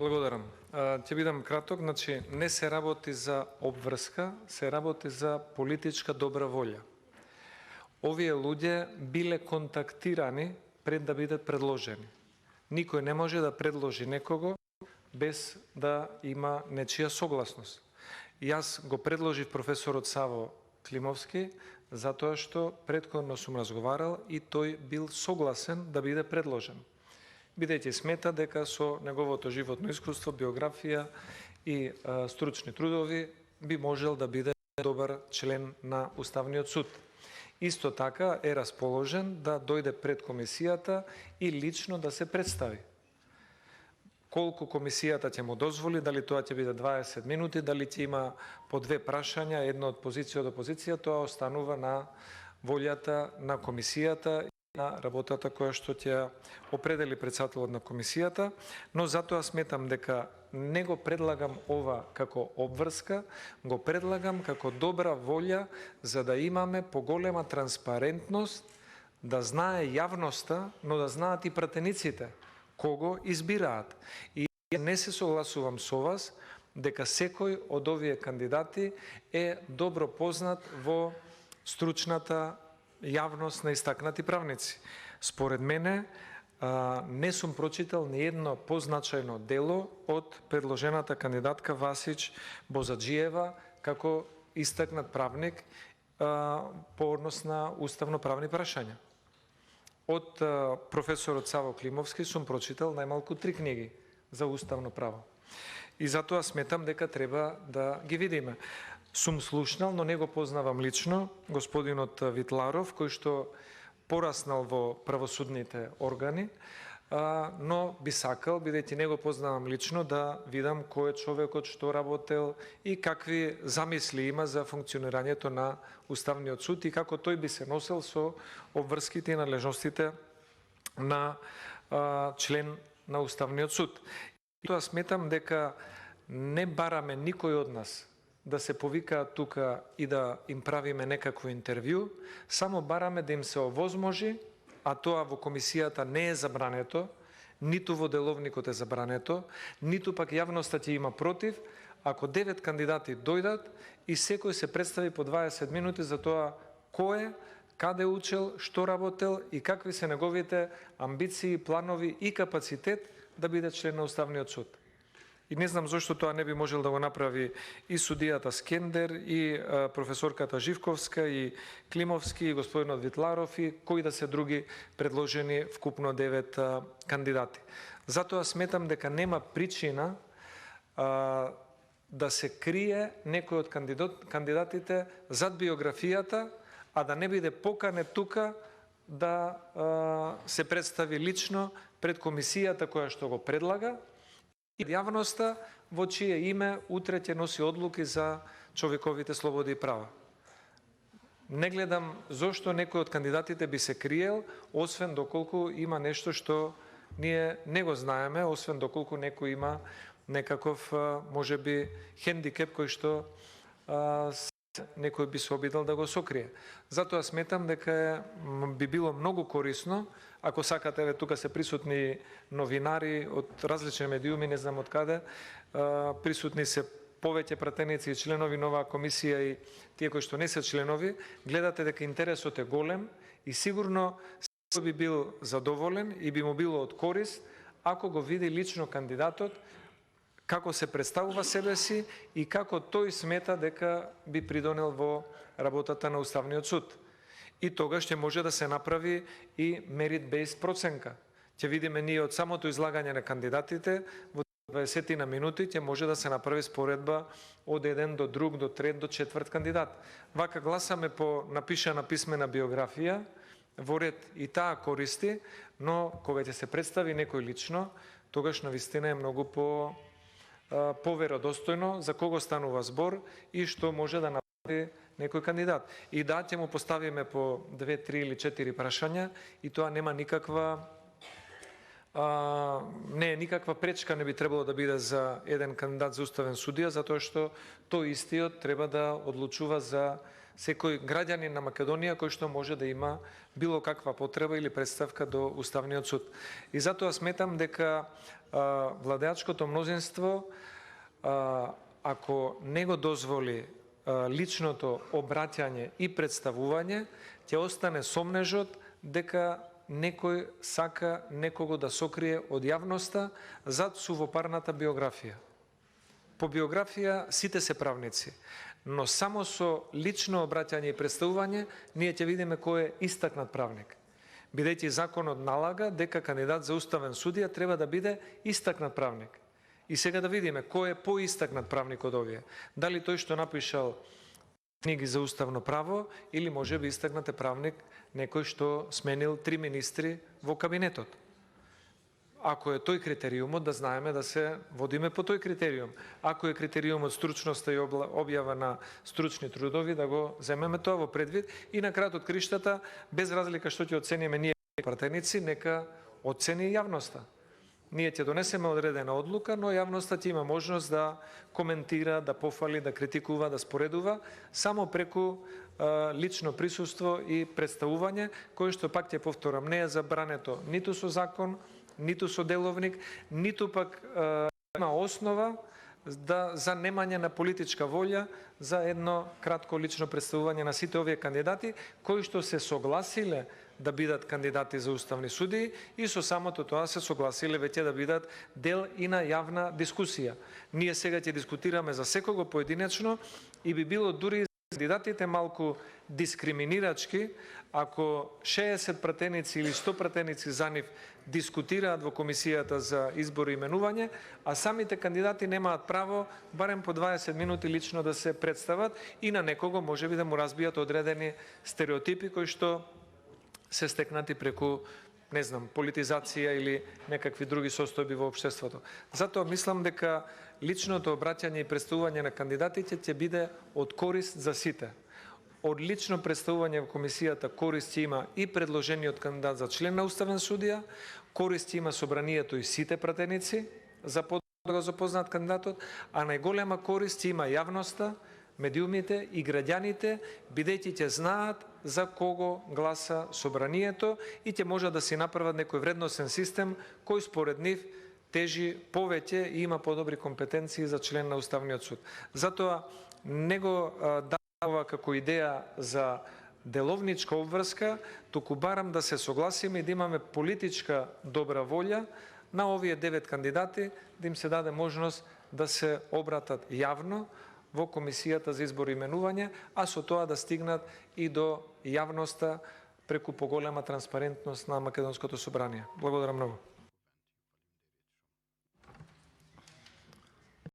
Благодарам. Ќе бидам краток, значи не се работи за обврска, се работи за политичка добра волја. Овие луѓе биле контактирани пред да бидат предложени. Никој не може да предложи некого без да има нечија согласност. Јас го предложив професорот Саво Климовски затоа што претходно сум разговарал и тој бил согласен да биде предложен, бидејќи смета дека со неговото животно искуство, биографија и стручни трудови би можел да биде добар член на Уставниот суд. Исто така е расположен да дојде пред комисијата и лично да се представи. Колку комисијата ќе му дозволи, дали тоа ќе биде 20 минути, дали ќе има по две прашања, едно од позиција до позиција, тоа останува на волјата на комисијата на работата која што ќе определи претседателот на комисијата, но затоа сметам дека не го предлагам ова како обврска, го предлагам како добра волја за да имаме поголема транспарентност, да знае јавноста, но да знаат и пратениците кого избираат. И не се согласувам со вас дека секој од овие кандидати е добро познат во стручната јавност на истакнати правници. Според мене, не сум прочитал ни едно позначајно дело од предложената кандидатка Васич Бозаджиева како истакнат правник по однос на уставно-правни прашања. Од професорот Саво Климовски сум прочитал најмалку 3 книги за уставно право. И затоа сметам дека треба да ги видиме. Сум слушнал, но не го познавам лично, господинот Витларов, кој што пораснал во правосудните органи, но би сакал, бидејќи не го познавам лично, да видам кој е човекот, што работел и какви замисли има за функционирањето на Уставниот суд и како тој би се носел со обврските и надлежностите на член на Уставниот суд. И тоа сметам дека не бараме никој од нас да се повикаат тука и да им правиме некакво интервју, само бараме да им се овозможи, а тоа во комисијата не е забрането, ниту во деловникот е забрането, ниту пак јавноста ќе има против, ако 9 кандидати дојдат и секој се представи по 20 минути за тоа кој е, каде учел, што работел и какви се неговите амбиции, планови и капацитет да биде член на Уставниот суд. И не знам зошто тоа не би можел да го направи и судијата Скендер, и професорката Живковска, и Климовски, и господинот Витларов, и кои да се други предложени вкупно 9 кандидати. Затоа сметам дека нема причина да се крие некој од кандидатите зад биографијата, а да не биде поканет тука да се представи лично пред комисијата која што го предлага, и јавноста во чие име утре ќе носи одлуки за човековите слободи и права. Не гледам зошто некој од кандидатите би се криел, освен доколку има нешто што ние не го знаеме, освен доколку некој има некаков, можеби, хендикеп кој што некој би се обидел да го сокрие. Затоа сметам дека би било многу корисно, ако сакате, еве тука се присутни новинари од различни медиуми, не знам од каде, присутни се повеќе пратеници и членови на оваа комисија и тие кои што не се членови, гледате дека интересот е голем и сигурно секој би бил задоволен и би му било од корист ако го види лично кандидатот како се представува себе си и како тој смета дека би придонел во работата на Уставниот суд. И тогаш ќе може да се направи и merit-based проценка. Ќе видиме ние од самото излагање на кандидатите, во 20 на минути ќе може да се направи споредба од еден до друг, до трет, до четврт кандидат. Вака гласаме по напишана писмена биографија, во ред и таа користи, но кога ќе се представи некој лично, тогаш навистина е многу поверодостојно за кого станува збор и што може да направи некој кандидат. И да, ќе му поставиме по 2, 3 или 4 прашања и тоа нема никаква не е никаква пречка, не би требало да биде за еден кандидат за уставен судија, затоа што тој истиот треба да одлучува за секој граѓанин на Македонија кој што може да има било каква потреба или представка до Уставниот суд. И затоа сметам дека владеачкото мнозинство, ако не го дозволи личното обраќање и представување, ќе остане сомнежот дека некој сака некого да сокрие од јавноста зад сувопарната биографија. По биографија сите се правници, но само со лично обраќање и представување ние ќе видиме кој е истакнат правник. Бидејќи законот налага дека кандидат за уставен судија треба да биде истакнат правник. И сега да видиме кој е поистакнат правник од овие. Дали тој што напишал книги за уставно право или може би истакнат е правник некој што сменил 3 министри во кабинетот. Ако е тој критериумот, да знаеме да се водиме по тој критериум. Ако е критериумот стручноста и објава на стручни трудови, да го земеме тоа во предвид. И на крајот од криштата, без разлика што ќе оцениме ние пратеници, нека оцени јавноста. Ние ќе донесеме одредена одлука, но јавноста ќе има можност да коментира, да пофали, да критикува, да споредува, само преку лично присуство и представување, кое што пак ќе повторам, не е забрането ниту со закон, ниту со деловник, ниту пак има основа за немање на политичка волја за едно кратко лично представување на сите овие кандидати, кои што се согласиле да бидат кандидати за уставни судии и со самото тоа се согласиле веќе да бидат дел и на јавна дискусија. Ние сега ќе дискутираме за секого поединечно и би било дури кандидатите малку дискриминирачки ако 60 пратеници или 100 пратеници за нив дискутираат во комисијата за избор и именување, а самите кандидати немаат право барем по 20 минути лично да се представат и на некого можеби да му разбијат одредени стереотипи кои што се стекнати преку, не знам, политизација или некакви други состојби во општеството. Затоа мислам дека личното обраќање и представување на кандидатите ќе биде од корист за сите. Од лично представување во комисијата корист ќе има и предложениот кандидат за член на уставен судија, корист ќе има собранието и сите пратеници за да го запознаат кандидатот, а најголема корист ќе има јавноста, медиумите и граѓаните, бидејќи ќе знаат за кого гласа собранието и ќе може да си направат некој вредносен систем кој според нив тежи повеќе и има подобри компетенции за член на Уставниот суд. Затоа не го дава како идеја за деловничка обврска, туку барам да се согласиме и да имаме политичка добра волја на овие 9 кандидати, да им се даде можност да се обратат јавно во комисијата за избор и именување, а со тоа да стигнат и до јавноста преку поголема транспарентност на Македонското собрание. Благодарам многу.